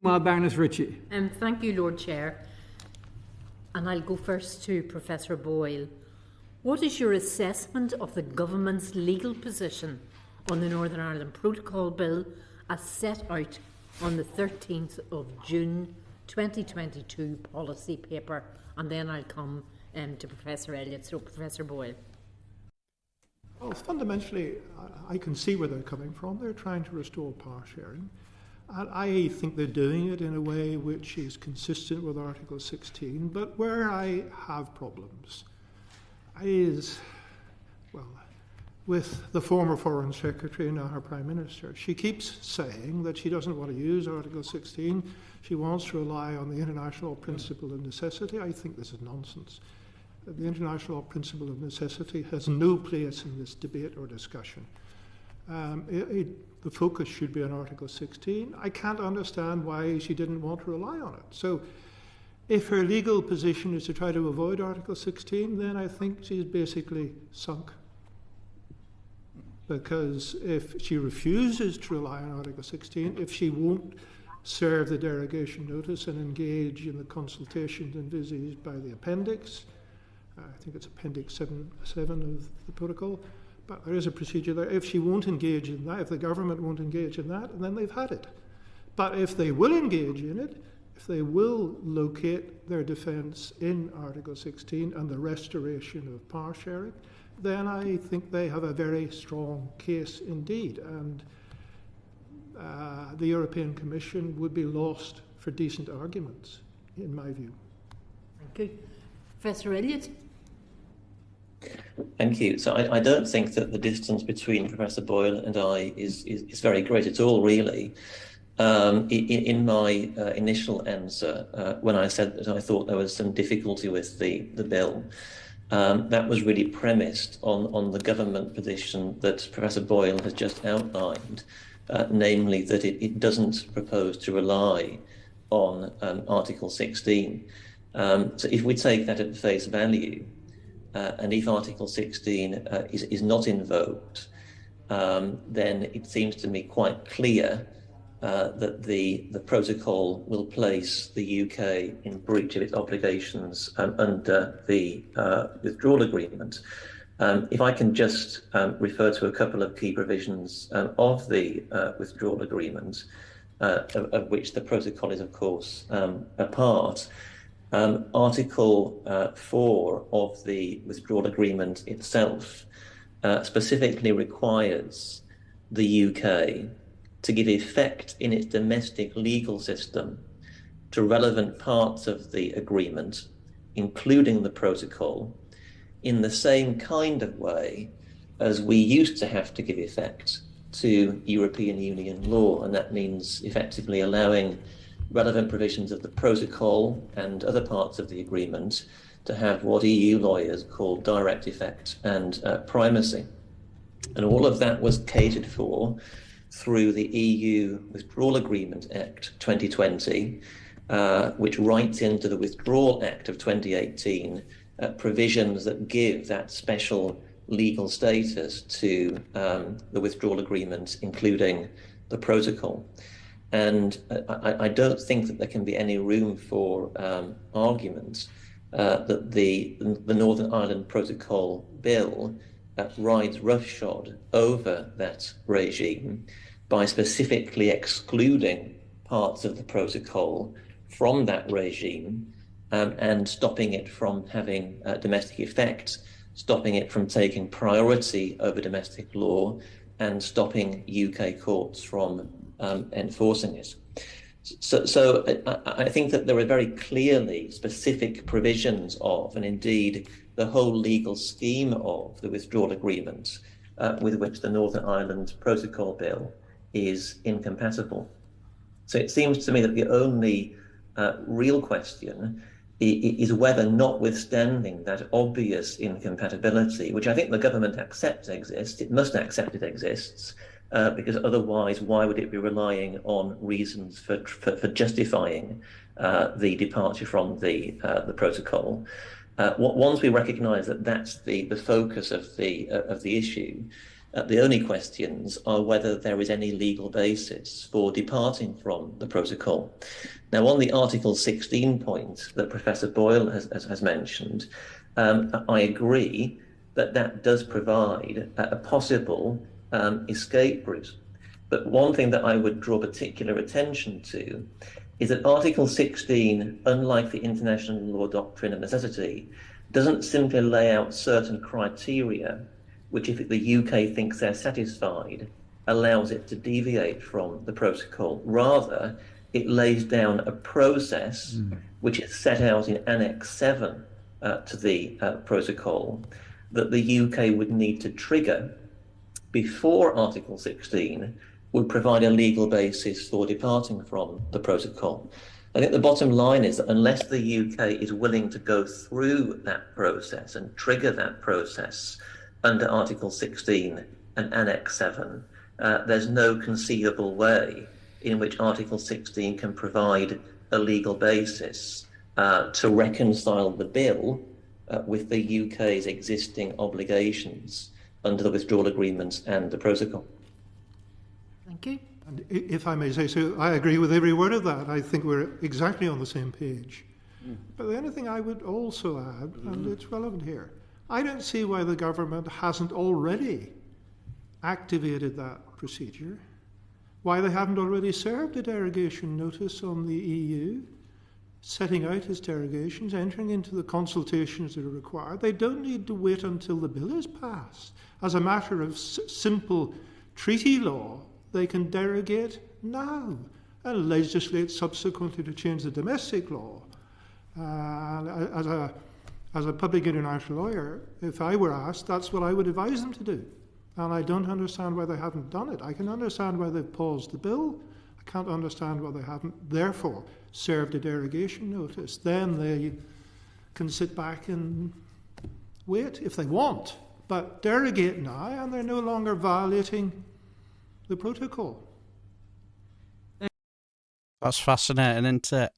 Baroness Ritchie. Thank you, Lord Chair. And I'll go first to Professor Boyle. What is your assessment of the government's legal position on the Northern Ireland Protocol Bill as set out on the 13th of June 2022 policy paper? And then I'll come to Professor Elliott. So, Professor Boyle. Well, fundamentally, I can see where they're coming from. They're trying to restore power sharing. And I think they're doing it in a way which is consistent with Article 16. But where I have problems is, well, with the former Foreign Secretary and now her Prime Minister. She keeps saying that she doesn't want to use Article 16. She wants to rely on the international principle of necessity. I think this is nonsense. The international principle of necessity has no place in this debate or discussion. The focus should be on Article 16. I can't understand why she didn't want to rely on it. So if her legal position is to try to avoid Article 16, then I think she's basically sunk. Because if she refuses to rely on Article 16, if she won't serve the derogation notice and engage in the consultations envisaged by the appendix, I think it's Appendix 7 of the protocol, but there is a procedure there. If she won't engage in that, if the government won't engage in that, then they've had it. But if they will engage in it, if they will locate their defence in Article 16 and the restoration of power sharing, then I think they have a very strong case indeed. And the European Commission would be lost for decent arguments, in my view. Thank you. Professor Elliott. Thank you. So I don't think that the distance between Professor Boyle and I is very great at all, really. In my initial answer, when I said that I thought there was some difficulty with the bill, that was really premised on the government position that Professor Boyle has just outlined, namely that it doesn't propose to rely on Article 16. So if we take that at face value, and if Article 16 is not invoked, then it seems to me quite clear that the protocol will place the UK in breach of its obligations under the withdrawal agreement. If I can just refer to a couple of key provisions of the withdrawal agreement, of which the protocol is, of course, a part. Article 4 of the withdrawal agreement itself specifically requires the UK to give effect in its domestic legal system to relevant parts of the agreement, including the protocol, in the same kind of way as we used to have to give effect to European Union law. And that means effectively allowing relevant provisions of the protocol and other parts of the agreement to have what EU lawyers call direct effect and primacy. And all of that was catered for through the EU Withdrawal Agreement Act 2020, which writes into the Withdrawal Act of 2018 provisions that give that special legal status to the withdrawal agreement, including the protocol. And I don't think that there can be any room for argument that the Northern Ireland Protocol Bill rides roughshod over that regime by specifically excluding parts of the protocol from that regime and stopping it from having domestic effect, stopping it from taking priority over domestic law, and stopping UK courts from enforcing it. So I think that there are very clearly specific provisions of, and indeed the whole legal scheme of, the withdrawal agreement with which the Northern Ireland Protocol Bill is incompatible. So it seems to me that the only real question is whether, notwithstanding that obvious incompatibility, which I think the government accepts exists, it must accept it exists, because otherwise why would it be relying on reasons for justifying the departure from the protocol? Once we recognise that that's the focus of the issue, The only questions are whether there is any legal basis for departing from the protocol. Now, on the Article 16 point that Professor Boyle has mentioned, I agree that that does provide a possible escape route. But one thing that I would draw particular attention to is that Article 16, unlike the international law doctrine of necessity, doesn't simply lay out certain criteria which, if the UK thinks they're satisfied, allows it to deviate from the protocol. Rather, it lays down a process which is set out in Annex 7 to the protocol that the UK would need to trigger before Article 16 would provide a legal basis for departing from the protocol. I think the bottom line is that unless the UK is willing to go through that process and trigger that process under Article 16 and Annex 7, there's no conceivable way in which Article 16 can provide a legal basis to reconcile the bill with the UK's existing obligations under the withdrawal agreements and the protocol. Thank you. And if I may say so, I agree with every word of that. I think we're exactly on the same page. But the only thing I would also add, and it's relevant here, I don't see why the government hasn't already activated that procedure, why they haven't already served a derogation notice on the EU, setting out its derogations, entering into the consultations that are required. They don't need to wait until the bill is passed. As a matter of simple treaty law, they can derogate now and legislate subsequently to change the domestic law. As a public international lawyer, if I were asked, that's what I would advise them to do. And I don't understand why they haven't done it. I can understand why they've paused the bill. I can't understand why they haven't, therefore, served a derogation notice. Then they can sit back and wait if they want. But derogate now, and they're no longer violating the protocol. That's fascinating, isn't it?